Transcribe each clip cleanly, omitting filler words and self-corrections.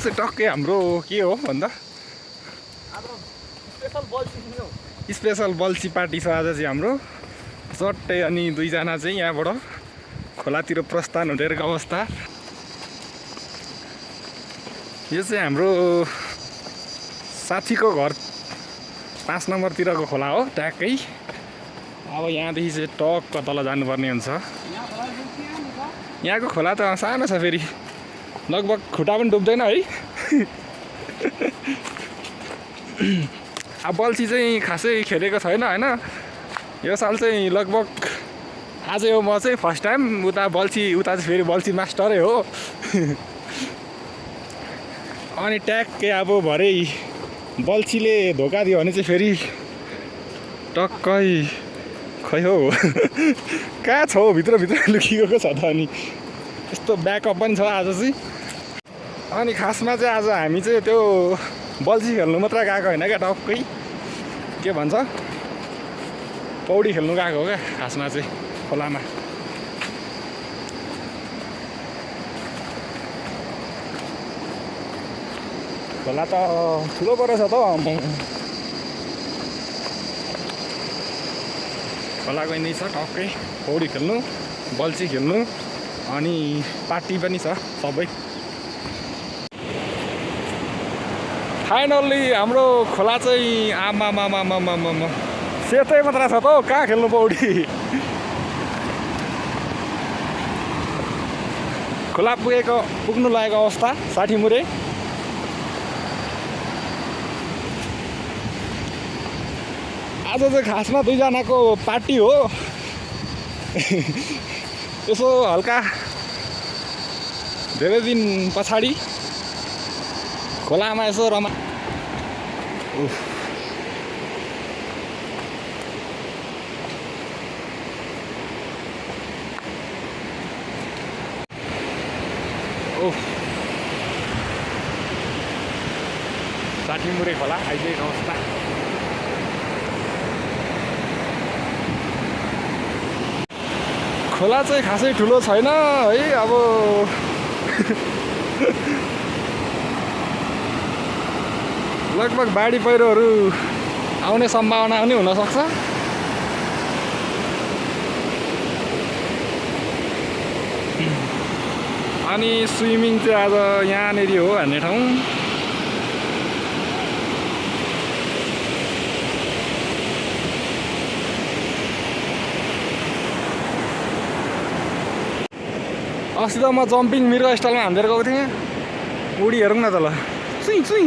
चाहिँ टक्कै हाम्रो के हो भन्दा स्पेसल बल्छी पार्टी छ आज चाहिँ हाम्रो चट्टै। अनि दुईजना चाहिँ यहाँबाट खोलातिर प्रस्थान हुँदैको अवस्था। यो चाहिँ हाम्रो साथीको घर 5 नम्बरतिरको खोला हो ट्याक्कै। अब यहाँदेखि चाहिँ टक्क तल जानुपर्ने हुन्छ। यहाँको खोला त सानो छ, फेरि लगभग खुट्टा पनि डुब्दैन है। अब बल्छी चाहिँ खासै खेलेको छैन होइन। यो साल चाहिँ लगभग आज यो म चाहिँ फर्स्ट टाइम उता चाहिँ फेरि बल्छी मास्टरै हो। अनि ट्याक्कै अब भरे बल्छीले धोका दियो भने चाहिँ फेरि टक्कै खै हो कहाँ छ हौ, भित्र लुकिएको छ त। अनि यस्तो ब्याकअप पनि छ आज चाहिँ। अनि खासमा चाहिँ आज हामी चाहिँ त्यो बल्छी खेल्नु मात्र गएको होइन क्या, टक्कै के भन्छ पौडी खेल्नु गएको हो क्या खासमा चाहिँ खोलामा। खोला त ठुलो परेछ त। खोलाको नै छ टक्कै पौडी खेल्नु, बल्छी खेल्नु अनि पार्टी पनि छ सबै। फाइनल्ली हाम्रो खोला चाहिँ आमा सेतै मात्र छ त, कहाँ खेल्नु पौडी। खोला पुग्नु लागेको अवस्था 60 मुरे। आज चाहिँ खासमा दुईजनाको पार्टी हो। यसो हल्का धेरै दिन पछाडि खोलामा यसो रमा। साठी मुरे खोला आइदिएको अवस्था। खोला चाहिँ खासै ठुलो छैन है। अब लगभग बाढी पहिरोहरू आउने सम्भावना पनि हुनसक्छ। अनि स्विमिङ चाहिँ आज यहाँनिर हो भन्ने ठाउँ। अस्ति त म जम्पिङ मिर्ग स्टाइलमा हान्देर गएको थिएँ। उडी हेरौँ न त ल, चुई चुई।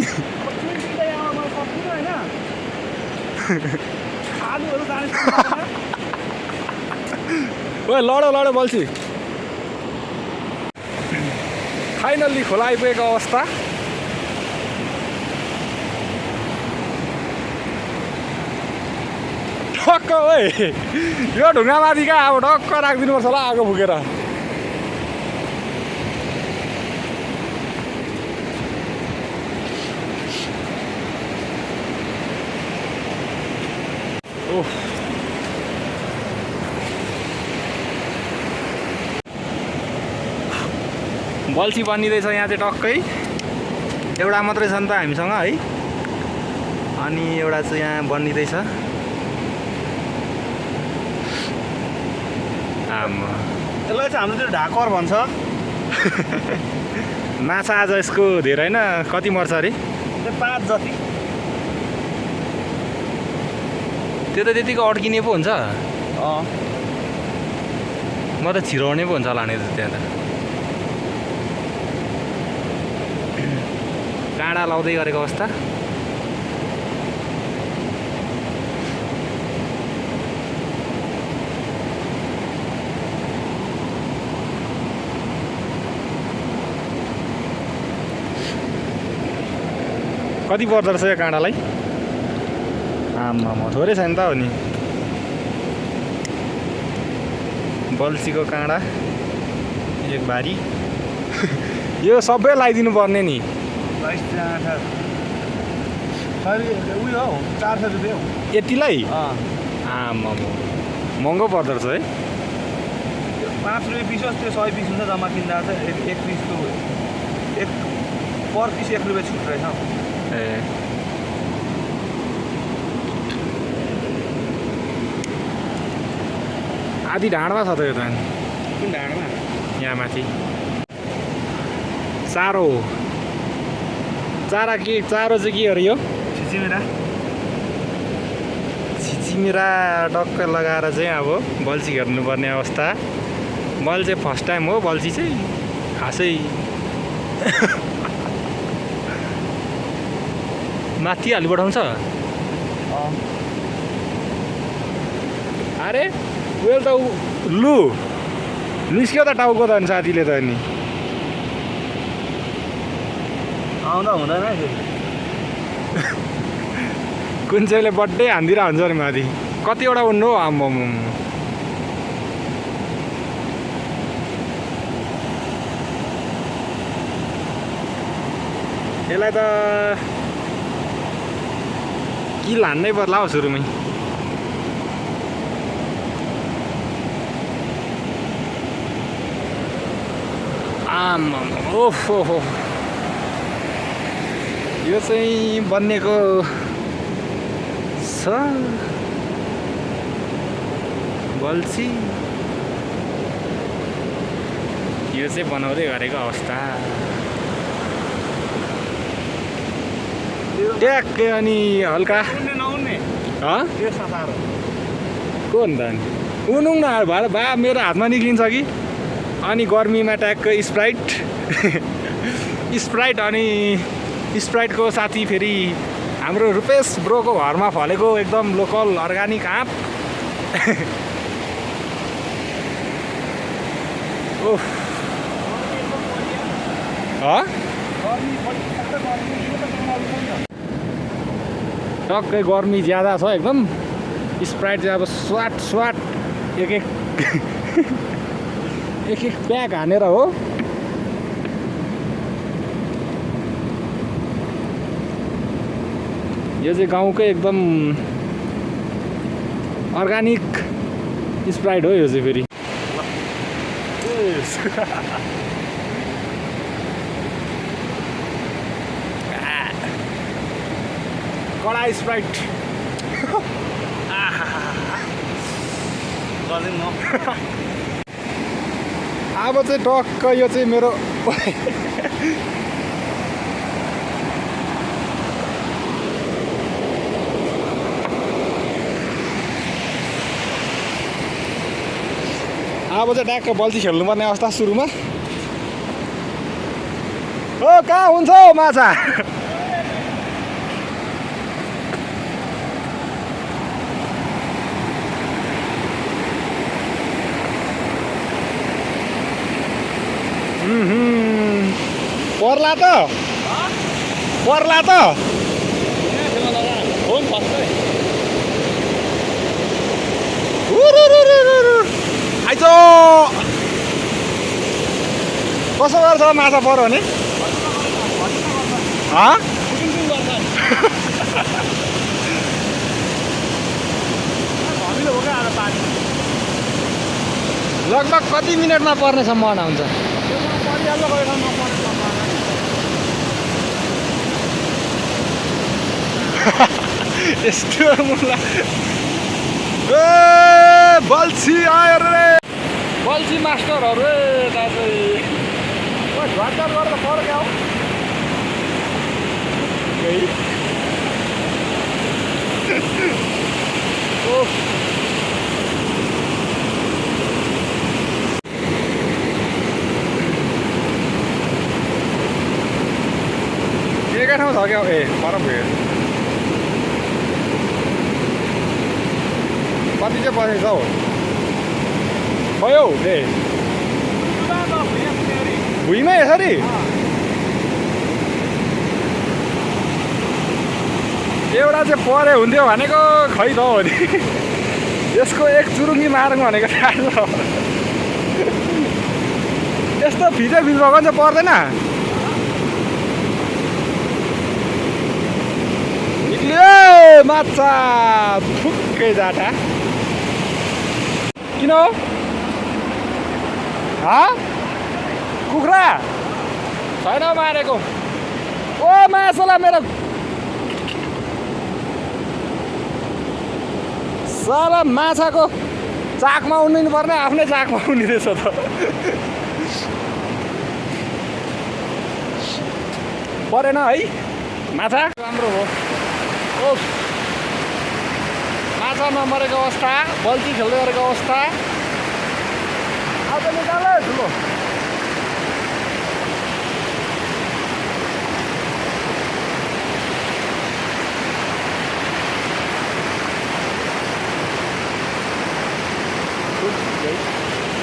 ओए लडो बल्छी। फाइनल्ली खोला आइपुगेको अवस्था। ठक्क ओए यो ढुङ्गामाथि क्या, अब ठक्क राखिदिनुपर्छ होला आगो फुकेर। बल्छी बनिँदैछ यहाँ चाहिँ टक्कै। एउटा मात्रै छ नि त हामीसँग है। अनि एउटा चाहिँ यहाँ बनिँदैछ। यसलाई चाहिँ हाम्रो त्यो ढाकर भन्छ। माछा आज यसको धेरै होइन, कति मर्छ अरे? 5 जति। त्यो त त्यतिको अड्किने पो हुन्छ। म त छिराउने पो हुन्छ होला नि त्यहाँ त। काँडा लाउँदै गरेको अवस्था। कति पर्दो रहेछ यो काँडालाई? आम्मा थोरै छैन त हो नि। बल्छीको काँडा एक बारी। यो सबै लगाइदिनु पर्ने नि। उयो हौ 400 रुपियाँ हौ यतिलाई। आम्मा महँगो पर्दो रहेछ है। 5 रुपियाँ पिस होस्, त्यो 100 पिस हुन्छ जम्मा किन्दा चाहिँ एक पिसको पर पिस 1 रुपियाँ छुट रहेछ हौ। ए आधी ढाडमा छ त यो त कुन ढाडमा? यहाँ माथि चारो चारो चाहिँ के अरे यो छिचिमेरा छिचिमिरा टक्क लगाएर चाहिँ अब बल्छी हेर्नुपर्ने अवस्था। मैले चाहिँ फर्स्ट टाइम हो बल्छी चाहिँ खासै माथि हाली बढाउँछ। अरे वेल त लु निस्क्यो त टाउको त अनि साथीले त अनि आउँदा हुँदैन है फेरि। कुन चाहिँले बड्डै हान्दिरा हुन्छ नि माथि कतिवटा उड्नु हो आम्मम। यसलाई त किल हान्नै पर्ला हौ सुरुमै। आम्मम ओहो हो यो चाहिँ बन्नेको छ बल्छी। यो चाहिँ बनाउँदै गरेको अवस्था ट्याक्कै अनि हल्का उड्ने नउड्ने त्यसमा साह्रो को नि त अनि उनुङ न भएर बा मेरो हातमा निक्लिन्छ कि अनि गर्मीमा ट्याक्कै स्प्राइट स्प्राइट अनि स्प्राइटको साथी फेरि हाम्रो रुपेश ब्रोको घरमा फलेको एकदम लोकल अर्ग्यानिक आँप ओह टक्कै गर्मी ज्यादा छ एकदम। स्प्राइट चाहिँ अब स्वाट स्वाट एक एक प्याक हानेर हो। यो चाहिँ गाउँकै एकदम अर्ग्यानिक स्प्राइट हो यो चाहिँ फेरि। कडा स्प्राइट गर्दैन अब चाहिँ टक्क यो चाहिँ मेरो अब चाहिँ ट्याक्क बल्छी खेल्नुपर्ने अवस्था सुरुमा। ओ कहाँ हुन्छ हौ माछा पर्ला त पर्ला त आइज कसो गर्छ माछा पर्यो भने लगभग कति मिनटमा पर्ने सम्भावना हुन्छ? यस्तो मुला ए बल्छी आयो रे बल्छी मास्टरहरू दाजु झ्वाटर गरेर फर्क्यो एकै ठाउँ छ क्या ए फरक भयो कति चाहिँ पसेको छ हौ भयो ए भुइँमा यसरी एउटा चाहिँ परे हुन्थ्यो भनेको खै त हो नि यसको एक चुरुङ्गी मारौँ भनेको थाहा छ यस्तो भित्र भएको चाहिँ पर्दैन निक्लियो माछा ठुक्कै जाटा किन हो कुखुरा छैन मारेको ओ मासला मेरो साला माछाको चाकमा उनिनु पर्ने आफ्नै चाकमा उनिरहेछ त परेन है माछा राम्रो हो ओ माछा नमरेको अवस्था बल्छी खेल्दै गरेको अवस्था आज निकाल ठुलो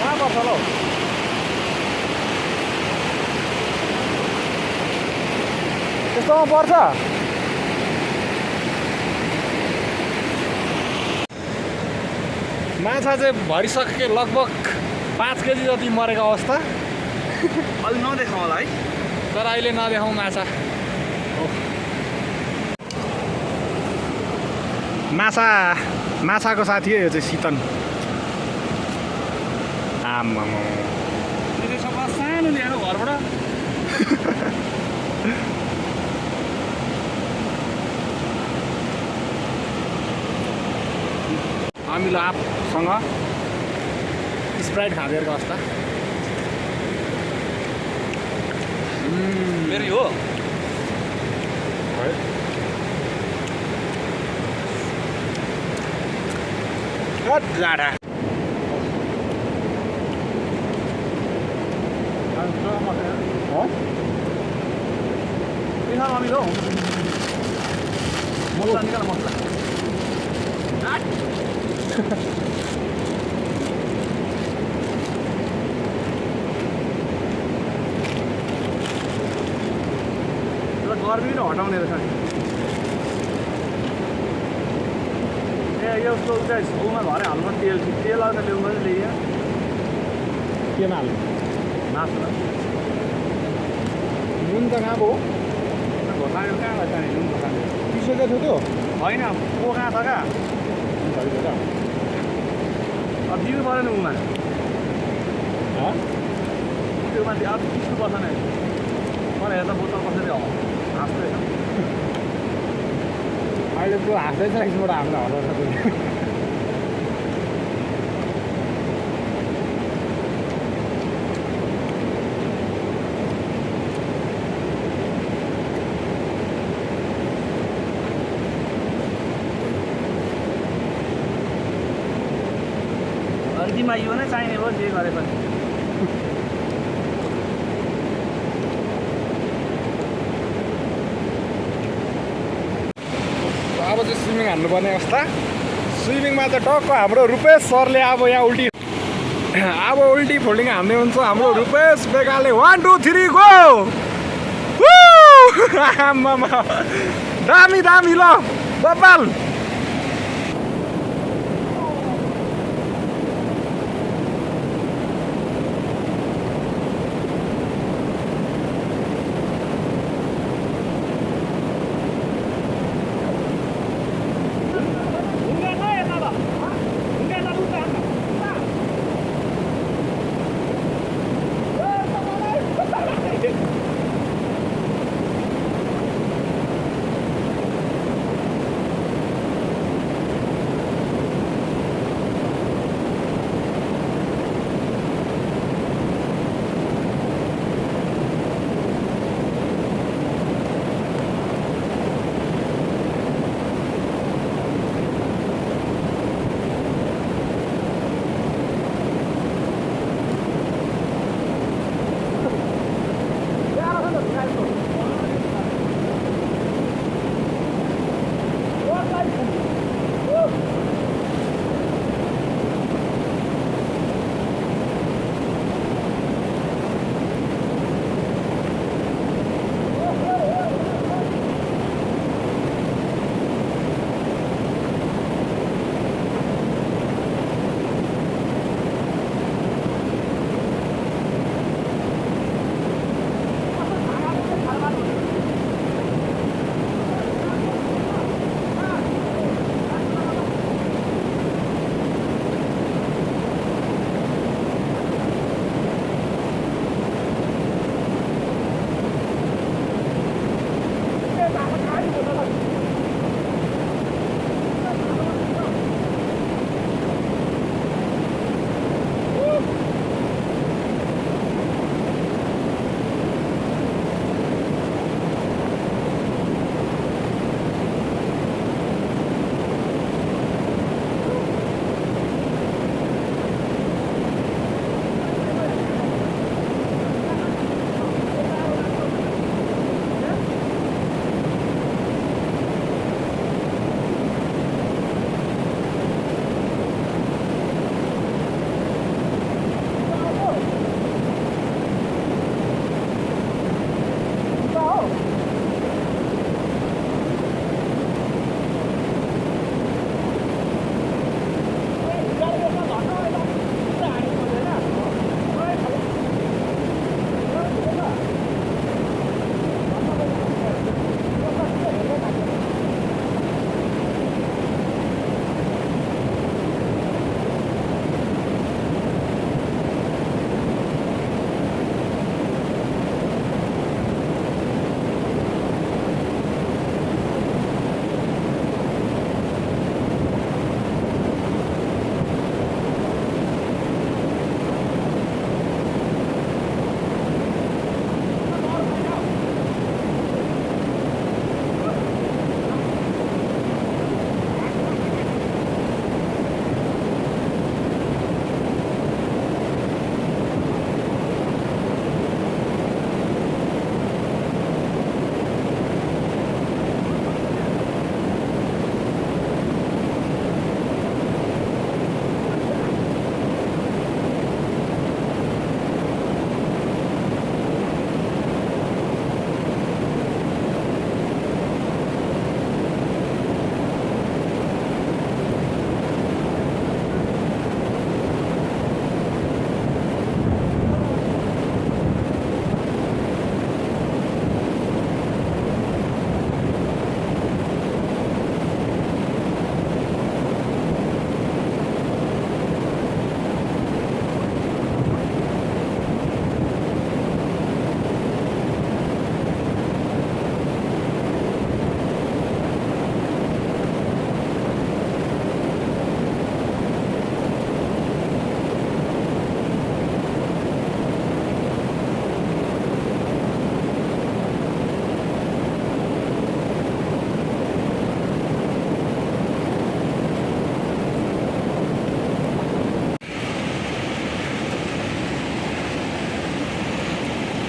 कहाँ पर्छ ल त्यस्तोमा पर्छ माछा चाहिँ भरिसके लगभग 5 केजी जति मरेको अवस्था अलि नदेखाउँ होला है तर अहिले नदेखाउँ माछा माछाको साथी हो यो चाहिँ सितन आम्मामा त्यो सफा सानो ल्याएर घरबाट अमिलो आँपसँग स्प्राइट खाँदैको अवस्था मेरो हो जाडा अमिलो मसला निकाल मसला गर्मी नै हटाउने रहेछ नि ए यो उसको स्कुलमा घरै हाल्नु तेल आएर ल्याउनु पनि ल्याइयो केमा हाल्नु मासुमा नुन त कहाँ भयो घोटायो कहाँ जाने नुन घोटायो पिसेको थियो त्यो होइन को कहाँ छ कहाँ अब दिनु पऱ्यो नि उमा त्यो माथि अब पिस्नुपर्छ नि मलाई हेर्दा बोतल कसरी हाँस्दै छ अहिले त्यो हाँस्दै छ एकछिनबाट हामीलाई हराउँछ त्यो अन्तिममा यो नै चाहिने भयो जे गरे पनि अब चाहिँ स्विमिङ हान्नुपर्ने अवस्था स्विमिङमा चाहिँ टक्क हाम्रो रुपेश सरले अब यहाँ उल्टी अब उल्टी फोल्डिङ हान्ने हुन्छ हाम्रो रुपेश बेगालले 1 2 3 गो आम्मामा दामी दामी ल बब्बाल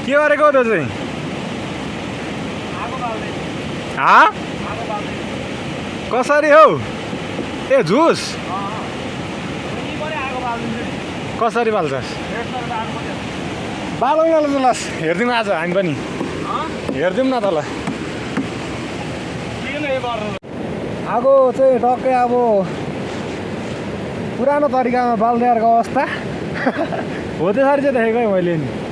के गरेको हो त्यो चाहिँ आगो बाल्दै हा आगो बाल्दै कसरी हौ ए झुस यही पनि आगो बाल्दिन्छ नि कसरी बाल्छस् रेस्टमा आगो पर्छ बालौँ न ल त लस हेरिदिउँ आज हामी पनि हेरिदिउँ न त ल किन यो गर्नु आगो चाहिँ टक्कै अब पुरानो तरिकामा बाल्नेहरूको अवस्था हो त्यसरी चाहिँ देखेको है मैले नि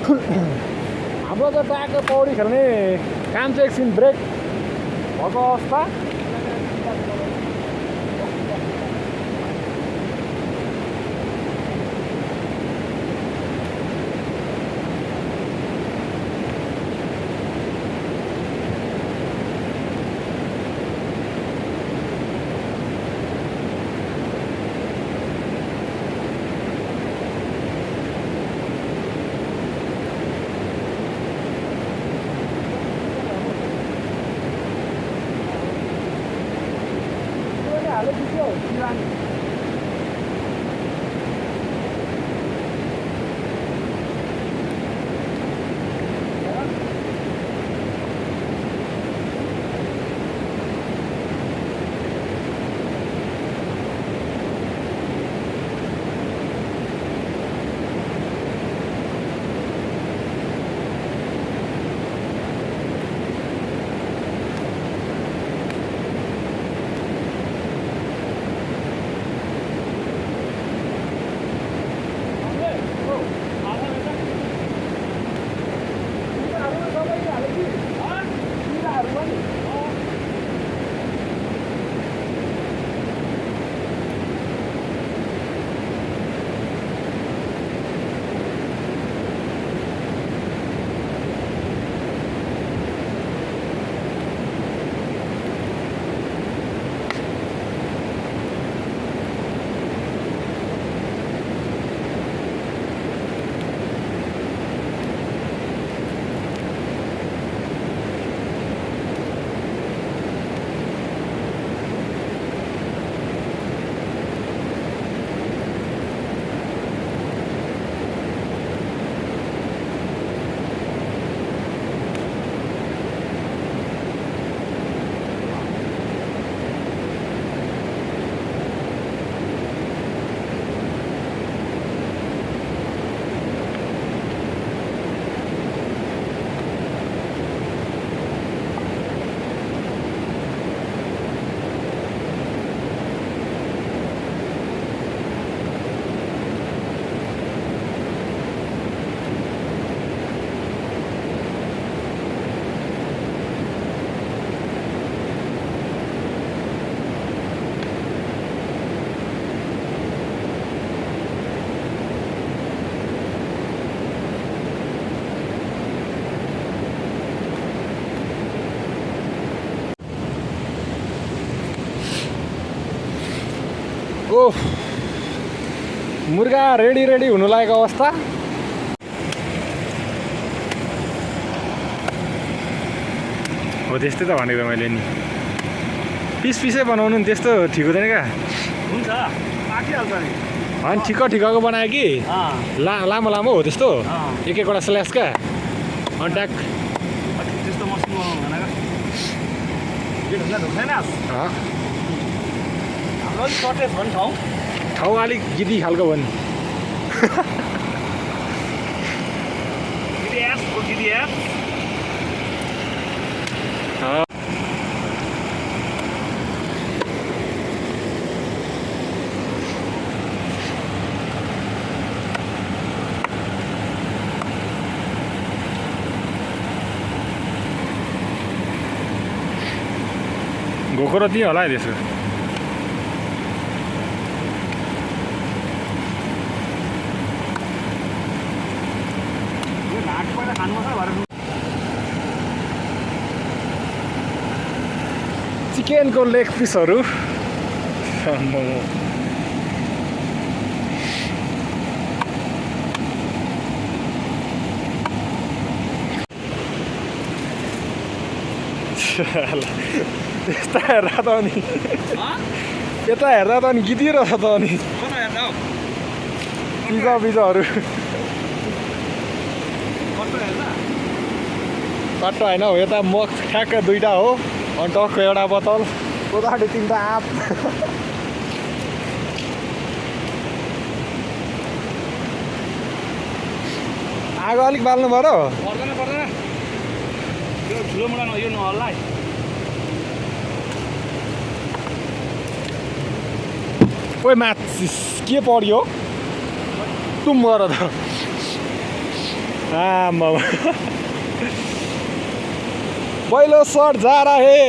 हाम्रो त ट्याक्क पौडी खेल्ने काम चाहिँ एकछिन ब्रेक भएको अवस्था ओ मुर्गा रेडी रेडी हुनु लागेको अवस्था हो त्यस्तै त भनेको मैले नि पिस पिसै बनाउनु नि त्यस्तो ठिक हुँदैन क्या हुन्छ पाकिहाल्छ नि अनि ठिक्क ठिक्कको बनायो कि लामो लामो हो त्यस्तो एक एकवटा स्ल्यास क्या अनि ट्याक त्यस्तो मसिनो बनाउनु भएन क्या ढुङ्गा ढुक्दैन हाम्रो अलिक सर्टेज भयो नि ठाउँ अलिक गिदी खालको भयो नि घोको र त्यही होला है त्यसको चिकनको लेग पिसहरू यता हेर्दा त अनि यता हेर्दा त अनि गीतिरहेछ त अनि पिजहरू कट्ट होइन हो यता मग ठ्याक्क दुईवटा हो अनि टक्क एउटा बोतल उतापट्टि तिनवटा आँप आगो अलिक बाल्नु पर्यो पर्दैन यो ठुलो मुला यो नहल्ला ओइ माछ के पर्यो तुम गर त आमा पहिलो सर्ट जा रहे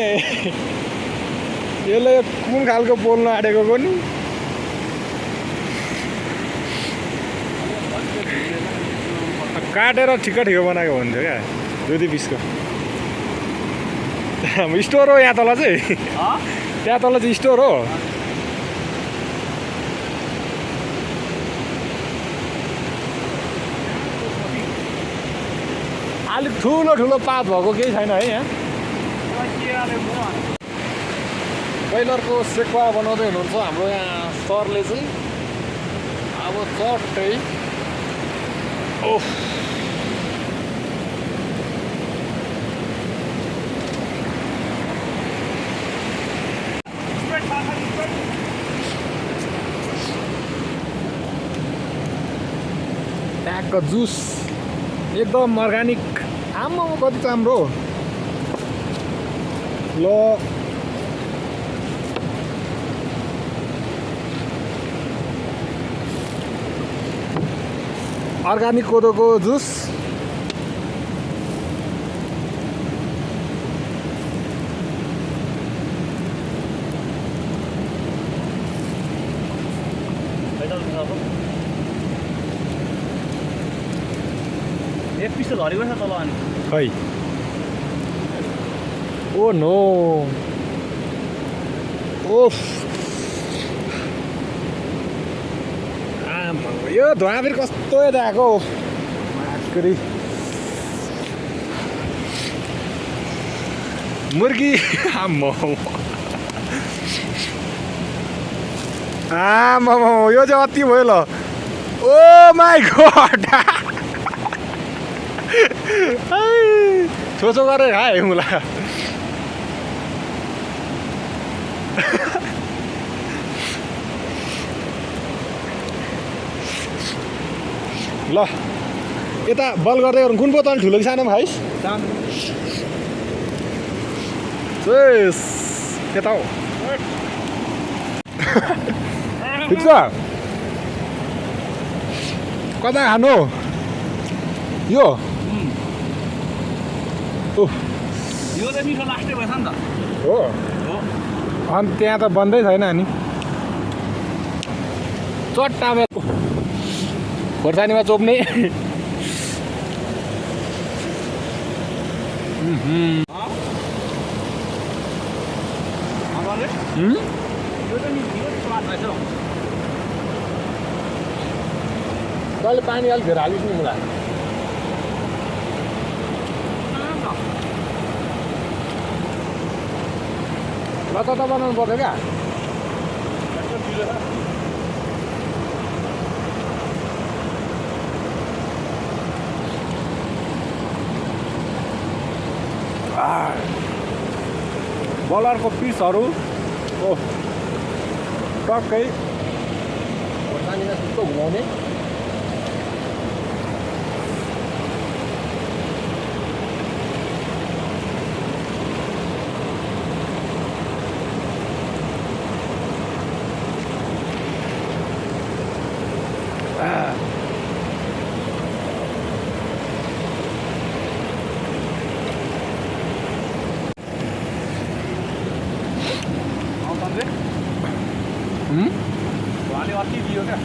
यसले कुन खालको बोल्न आँटेको को नि काटेर ठिक्क बनाएको हुन्थ्यो क्या 2 पिसको स्टोर हो यहाँ तल चाहिँ त्यहाँ तल चाहिँ स्टोर हो अलिक ठुलो ठुलो पात भएको केही छैन है यहाँ ब्रोइलरको सेक्वा बनाउँदै हुनुहुन्छ हाम्रो यहाँ सरले चाहिँ अब चट्टै ओह ट्यागको जुस एकदम अर्ग्यानिक आम्मा कति राम्रो ल अर्ग्यानिक कोदोको जुस एक पिस त झरेको छ तल अनि खै ओ नो ओफ यो धुवा फेरि कस्तो यताको माकरी मुर्गी आम्मा यो चाहिँ अति भयो ल ओ माई गॉड छोचो गरेर खाए मुला ल यता बल गर्दै गरौँ कुन बोतल ठुलो कि सानोमा खाइस् यता हो ठिक छ कता खानु यो यो त मिठो लास्टै भएछ नि त हो अनि त्यहाँ त बन्दै छैन नि चट्टामा खोर्सानीमा चोप्ने तैँले पानी अलिक धेरै हालिस् नि मुला ल त बनाउनु पर्छ क्या बलरको पिसहरू टक्कै खोर्सानीमा सुक्को घुमाउने उहाँले अति दियो क्या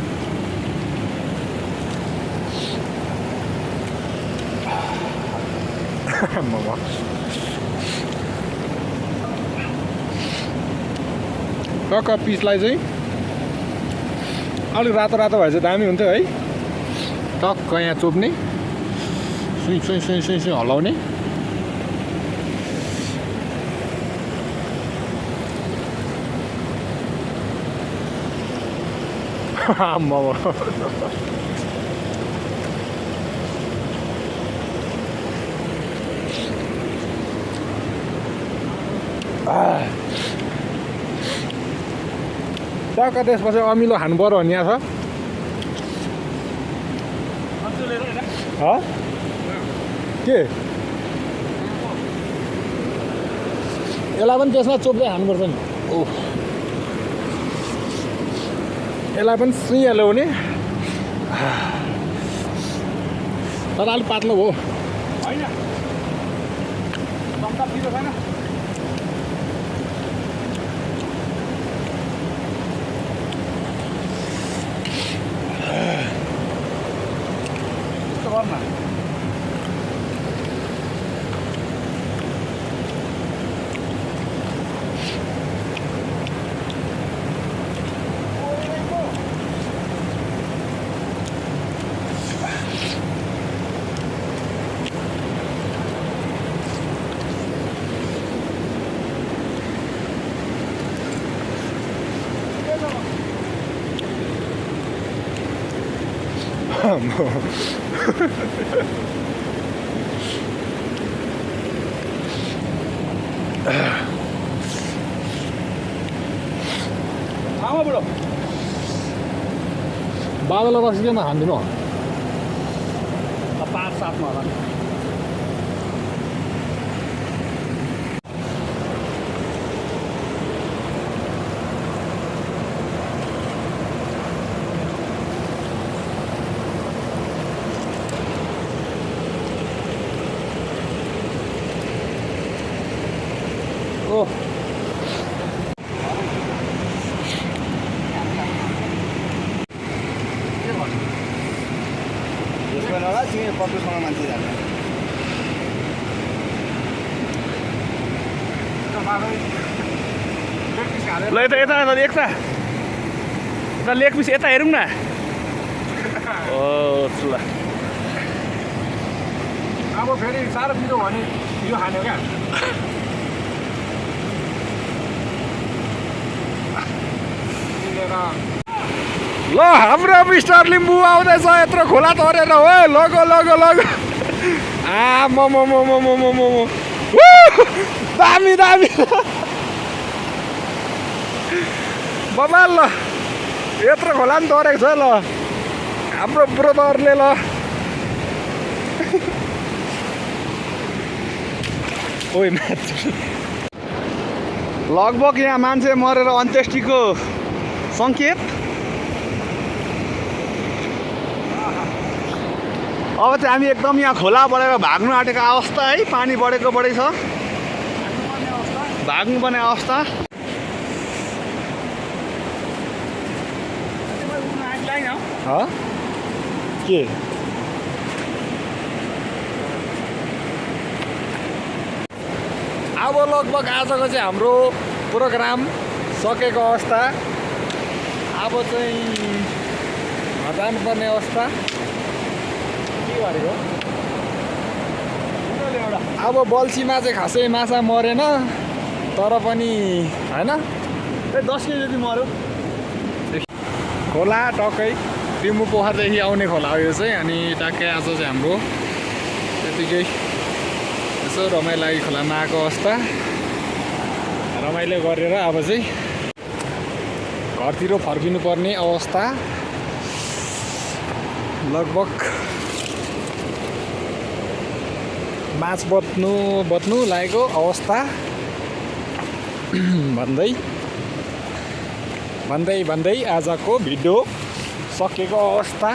टक्क पिसलाई चाहिँ अलिक रातो रातो भए चाहिँ दामी हुन्थ्यो है टक्क यहाँ चोप्ने सुई सुई सुई सुई सुई हलाउने आम्मा टक्क त्यसपछि अमिलो खानु पर्यो भने यहाँ छ के यसलाई पनि त्यसमा चोप्दै खानुपर्छ नि ओह यसलाई पनि सुइहाल्यो भने तर अलिक पातलो हो बाबालाई रक्सी किन खान्दिनु 5-7 होला ओह तिमी पक्रुसँग मान्छे जाने ल यता यता यता यता लेग पिस यता हेरौँ न ओ ल अब फेरि साह्रो पिरो भने यो खाने क्या ल हाम्रो मिस्टर लिम्बू आउँदैछ यत्रो खोला तरेर हो लगो लगो लगो दामी दामी बबाल ल यत्रो खोला नि तरेको छ ल हाम्रो ब्रदरले ल ओइ लगभग यहाँ मान्छे मरेर अन्त्येष्टिको सङ्केत अब चाहिँ हामी एकदम यहाँ खोला बढेर भाग्नु आँटेको अवस्था है पानी बढेको बढै छ भाग्नुपर्ने अवस्था के अब लगभग आजको चाहिँ हाम्रो प्रोग्राम सकेको अवस्था अब चाहिँ जानुपर्ने अवस्था के गरेको अब बल्छीमा चाहिँ खासै माछा मरेन तर पनि होइन 10 केजी जति मऱ्यो खोला टक्कै लिम्बू पोखरदेखि आउने खोला हो यो चाहिँ अनि टक्कै आज चाहिँ हाम्रो त्यतिकै यसो रमाइलो खोलामा आएको अवस्था रमाइलो गरेर अब चाहिँ घरतिर फर्किनु पर्ने अवस्था लगभग माछ बत्नु लागेको अवस्था भन्दै आजको भिडियो सकेको अवस्था